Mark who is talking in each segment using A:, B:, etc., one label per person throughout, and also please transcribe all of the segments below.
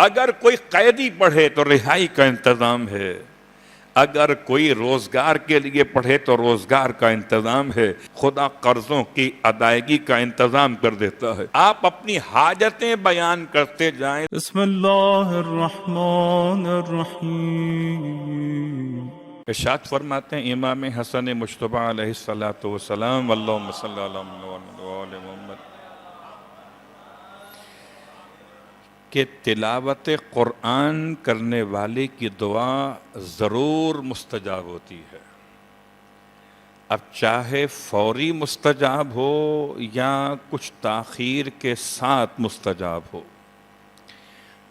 A: اگر کوئی قیدی پڑھے تو رہائی کا انتظام ہے، اگر کوئی روزگار کے لیے پڑھے تو روزگار کا انتظام ہے، خدا قرضوں کی ادائیگی کا انتظام کر دیتا ہے۔ آپ اپنی حاجتیں بیان کرتے جائیں۔
B: بسم اللہ الرحمن الرحیم۔
A: ارشاد فرماتے ہیں امام حسن مجتبی علیہ الصلوۃ والسلام، اللہم صلی علی محمد وآل محمد، کہ تلاوت قرآن کرنے والے کی دعا ضرور مستجاب ہوتی ہے، اب چاہے فوری مستجاب ہو یا کچھ تاخیر کے ساتھ مستجاب ہو،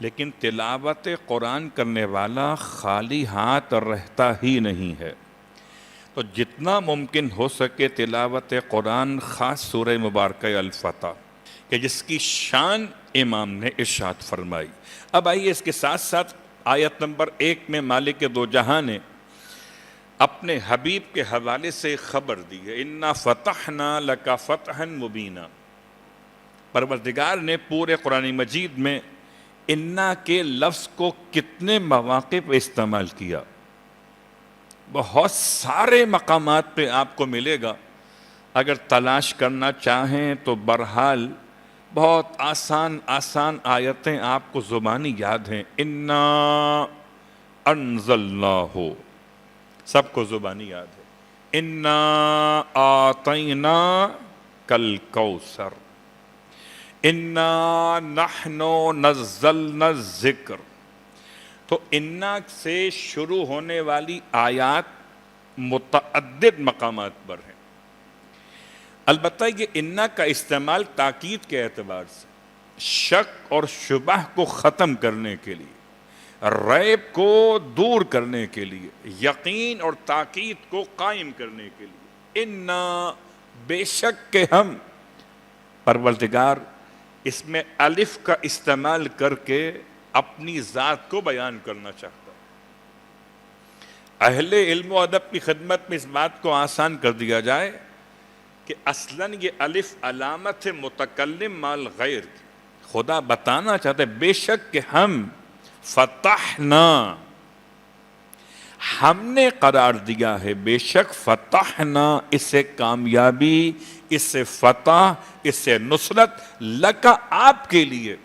A: لیکن تلاوت قرآن کرنے والا خالی ہاتھ رہتا ہی نہیں ہے۔ تو جتنا ممکن ہو سکے تلاوت قرآن، خاص سورہ مبارکہ الفتح، کہ جس کی شان امام نے ارشاد فرمائی۔ اب آئیے اس کے ساتھ ساتھ آیت نمبر 1 میں مالک دو جہاں نے اپنے حبیب کے حوالے سے خبر دی ہے، اِنَّا فَتَحْنَا لَكَ فَتْحًا مُبِينًا۔ پروردگار نے پورے قرآن مجید میں اِنَّا کے لفظ کو کتنے مواقع پہ استعمال کیا، بہت سارے مقامات پہ آپ کو ملے گا۔ اگر تلاش کرنا چاہیں تو بہرحال بہت آسان آیتیں آپ کو زبانی یاد ہیں، اِنَّا انزلناہ، سب کو زبانی یاد ہے، اِنَّا آتَيْنَاكَ الْكَوْثَرَ، اِنَّا نَحْنُ نَزَّلْنَا الذِّكْرَ۔ تو اِنَّا سے شروع ہونے والی آیات متعدد مقامات پر ہیں۔ البتہ یہ اِنَّا کا استعمال تاکید کے اعتبار سے شک اور شبہ کو ختم کرنے کے لیے، ریب کو دور کرنے کے لیے، یقین اور تاکید کو قائم کرنے کے لیے، اِنَّا بے شک کہ ہم، پروردگار اس میں الف کا استعمال کر کے اپنی ذات کو بیان کرنا چاہتا ہے۔ اہل علم و ادب کی خدمت میں اس بات کو آسان کر دیا جائے کہ اصلاً یہ الف علامت ہے متکلم مال غیر کی۔ خدا بتانا چاہتے ہیں بے شک کہ ہم فتحنا، ہم نے قرار دیا ہے، بے شک فتحنا، اس سے کامیابی، اس سے فتح، اس سے نصرت، لکا آپ کے لیے،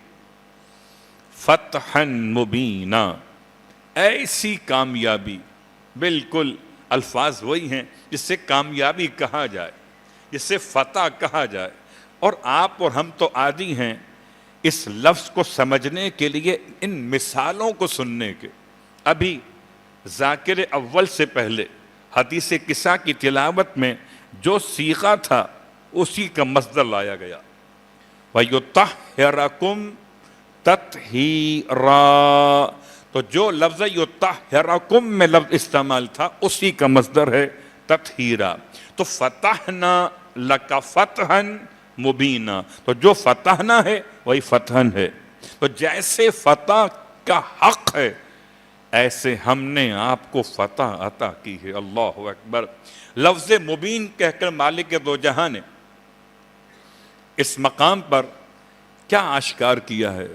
A: فتحا مبینا، ایسی کامیابی، بالکل الفاظ وہی ہیں جس سے کامیابی کہا جائے، جس سے فتح کہا جائے۔ اور آپ اور ہم تو عادی ہیں اس لفظ کو سمجھنے کے لیے ان مثالوں کو سننے کے۔ ابھی ذاکر اول سے پہلے حدیث قصہ کی تلاوت میں جو صیغہ تھا اسی کا مصدر لایا گیا، وَيُطَهِّرَكُمْ تَطْهِيرًا، تو جو لفظ یطہرکم میں لفظ استعمال تھا اسی کا مصدر ہے تطہیرا۔ تو فتحنا لک فتحا مبینا، تو جو فتحنا ہے وہی فتحن ہے۔ تو جیسے فتح کا حق ہے ایسے ہم نے آپ کو فتح عطا کی ہے۔ اللہ اکبر۔ لفظ مبین کہہ کر مالک دو جہاں نے اس مقام پر کیا آشکار کیا ہے؟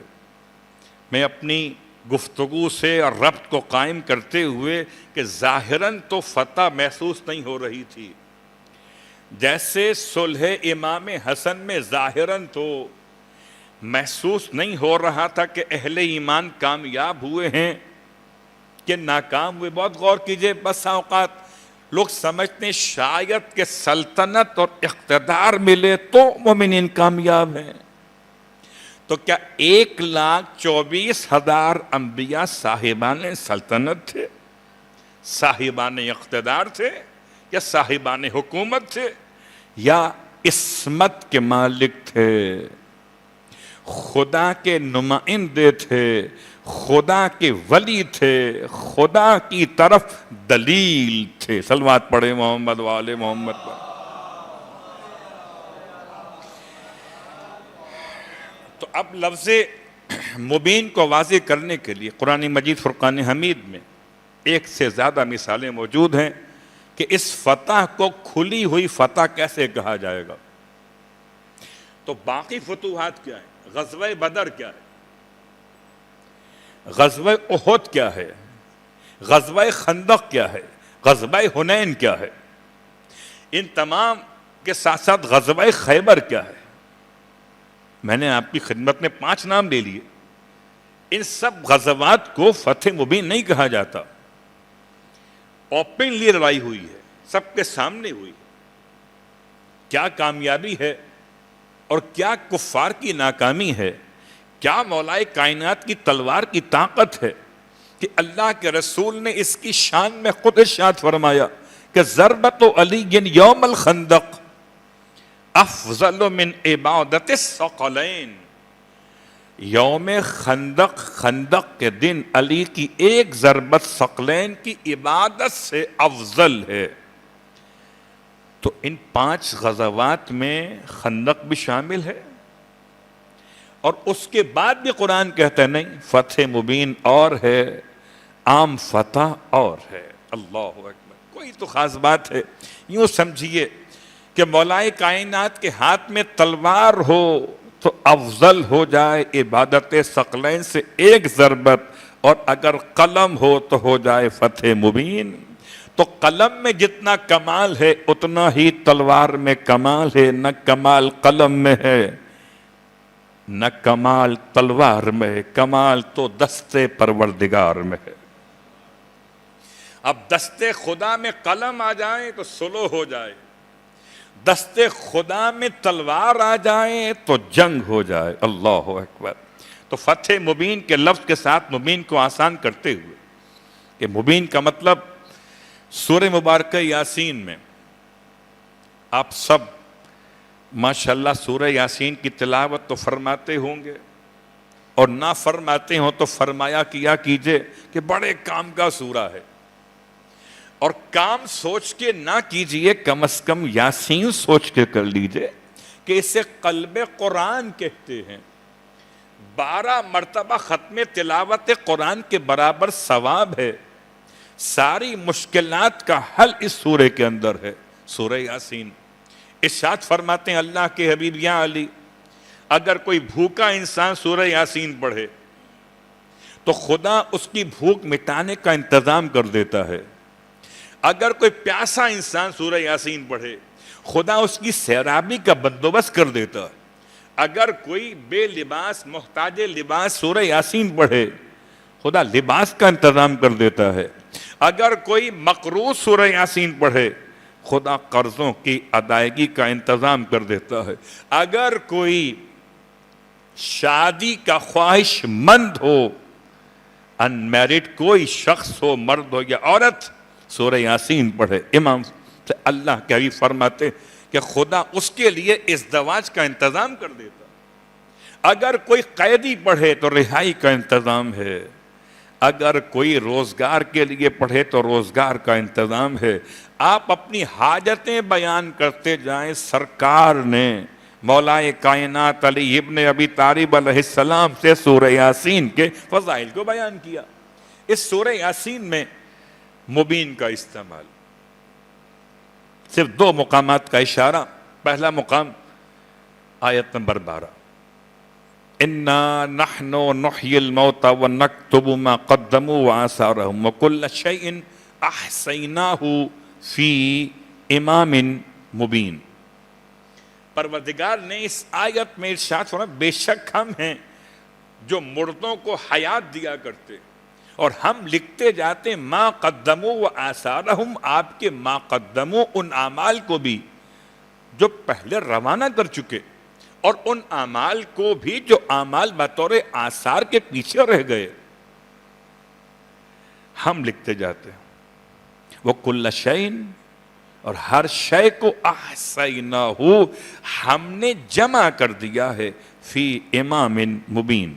A: میں اپنی گفتگو سے ربط کو قائم کرتے ہوئے کہ ظاہراً تو فتح محسوس نہیں ہو رہی تھی، جیسے صلح امام حسن میں ظاہراً تو محسوس نہیں ہو رہا تھا کہ اہل ایمان کامیاب ہوئے ہیں کہ ناکام ہوئے۔ بہت غور کیجئے، بس اوقات لوگ سمجھتے ہیں شاید کہ سلطنت اور اقتدار ملے تو مومنین کامیاب ہیں۔ تو کیا 1,24,000 انبیاء صاحبان سلطنت تھے، صاحبان اقتدار تھے، یا صاحبان حکومت تھے، یا عصمت کے مالک تھے، خدا کے نمائندے تھے، خدا کے ولی تھے، خدا کی طرف دلیل تھے؟ صلوات پڑھے محمد وآل محمد پر۔ تو اب لفظ مبین کو واضح کرنے کے لیے قرآن مجید فرقان حمید میں ایک سے زیادہ مثالیں موجود ہیں کہ اس فتح کو کھلی ہوئی فتح کیسے کہا جائے گا۔ تو باقی فتوحات کیا ہیں؟ غزوہ بدر کیا ہے؟ غزوہ احد کیا ہے، غزوہ خندق کیا ہے، غزوہ حنین کیا ہے، ان تمام کے ساتھ ساتھ غزوہ خیبر کیا ہے. میں نے آپ کی خدمت میں 5 نام لے لیے. ان سب غزوات کو فتح مبین نہیں کہا جاتا. اوپنلی لڑائی ہوئی ہے، سب کے سامنے ہوئی. کیا کامیابی ہے اور کیا کفار کی ناکامی ہے، کیا مولائے کائنات کی تلوار کی طاقت ہے کہ اللہ کے رسول نے اس کی شان میں خود ارشاد فرمایا کہ ضربت علی یوم الخندق افضل من عبادت الثقلین. یوم خندق کے دن علی کی ایک ضربت ثقلین کی عبادت سے افضل ہے. تو ان 5 غزوات میں خندق بھی شامل ہے. اور اس کے بعد بھی قرآن کہتا ہے نہیں، فتح مبین اور ہے، عام فتح اور ہے. اللہ اکبر. کوئی تو خاص بات ہے. یوں سمجھیے کہ مولائے کائنات کے ہاتھ میں تلوار ہو تو افضل ہو جائے عبادت ثقلین سے ایک ضربت، اور اگر قلم ہو تو ہو جائے فتح مبین. تو قلم میں جتنا کمال ہے اتنا ہی تلوار میں کمال ہے. نہ کمال قلم میں ہے نہ کمال تلوار میں ہے، کمال تو دستے پروردگار میں ہے. اب دستے خدا میں قلم آ جائے تو سلو ہو جائے، دستے خدا میں تلوار آ جائے تو جنگ ہو جائے. اللہ اکبر. تو فتح مبین کے لفظ کے ساتھ مبین کو آسان کرتے ہوئے کہ مبین کا مطلب سورہ مبارکہ یاسین میں آپ سب ماشاءاللہ سورہ یاسین کی تلاوت تو فرماتے ہوں گے، اور نہ فرماتے ہوں تو فرمایا کیا کیجئے کہ بڑے کام کا سورہ ہے. اور کام سوچ کے نہ کیجئے، کم از کم یاسین سوچ کے کر لیجئے کہ اسے قلب قرآن کہتے ہیں. 12 مرتبہ ختم تلاوت قرآن کے برابر ثواب ہے. ساری مشکلات کا حل اس سورے کے اندر ہے، سورہ یاسین. ارشاد فرماتے ہیں اللہ کے حبیب یا علی، اگر کوئی بھوکا انسان سورہ یاسین پڑھے تو خدا اس کی بھوک مٹانے کا انتظام کر دیتا ہے. اگر کوئی پیاسا انسان سورہ یاسین پڑھے خدا اس کی سیرابی کا بندوبست کر دیتا ہے. اگر کوئی بے لباس محتاج لباس سورہ یاسین پڑھے خدا لباس کا انتظام کر دیتا ہے. اگر کوئی مقروض سورہ یاسین پڑھے خدا قرضوں کی ادائیگی کا انتظام کر دیتا ہے. اگر کوئی شادی کا خواہش مند ہو، انمیرڈ کوئی شخص ہو، مرد ہو یا عورت، سورہ یاسین پڑھے. امام سے اللہ کے حبیب فرماتے کہ خدا اس کے لیے ازدواج کا انتظام کر دیتا. اگر کوئی قیدی پڑھے تو رہائی کا انتظام ہے. اگر کوئی روزگار کے لیے پڑھے تو روزگار کا انتظام ہے. آپ اپنی حاجتیں بیان کرتے جائیں. سرکار نے مولائے کائنات علی ابن ابی طالب علیہ السلام سے سورہ یاسین کے فضائل کو بیان کیا. اس سورہ یاسین میں مبین کا استعمال، صرف 2 مقامات کا اشارہ. پہلا مقام آیت نمبر 12، اِنَّا نَحْنُ نُحْيِي الْمَوْتَ وَنَكْتُبُ مَا قَدَّمُوا وَآثَارَهُمْ وَكُلَّ شَيْءٍ أَحْصَيْنَاهُ فِي إِمَامٍ مُبِينٍ. پروردگار نے اس آیت میں ارشاد فرمایا بے شک ہم ہیں جو مردوں کو حیات دیا کرتے اور ہم لکھتے جاتے ما قدموا و آثارہم، آپ کے ما قدموا ان اعمال کو بھی جو پہلے روانہ کر چکے، اور ان اعمال کو بھی جو اعمال بطور آثار کے پیچھے رہ گئے ہم لکھتے جاتے ہیں. وَكُلَّ شَيْءٍ، اور ہر شے کو احصیناہ، ہم نے جمع کر دیا ہے، فی امام مبین،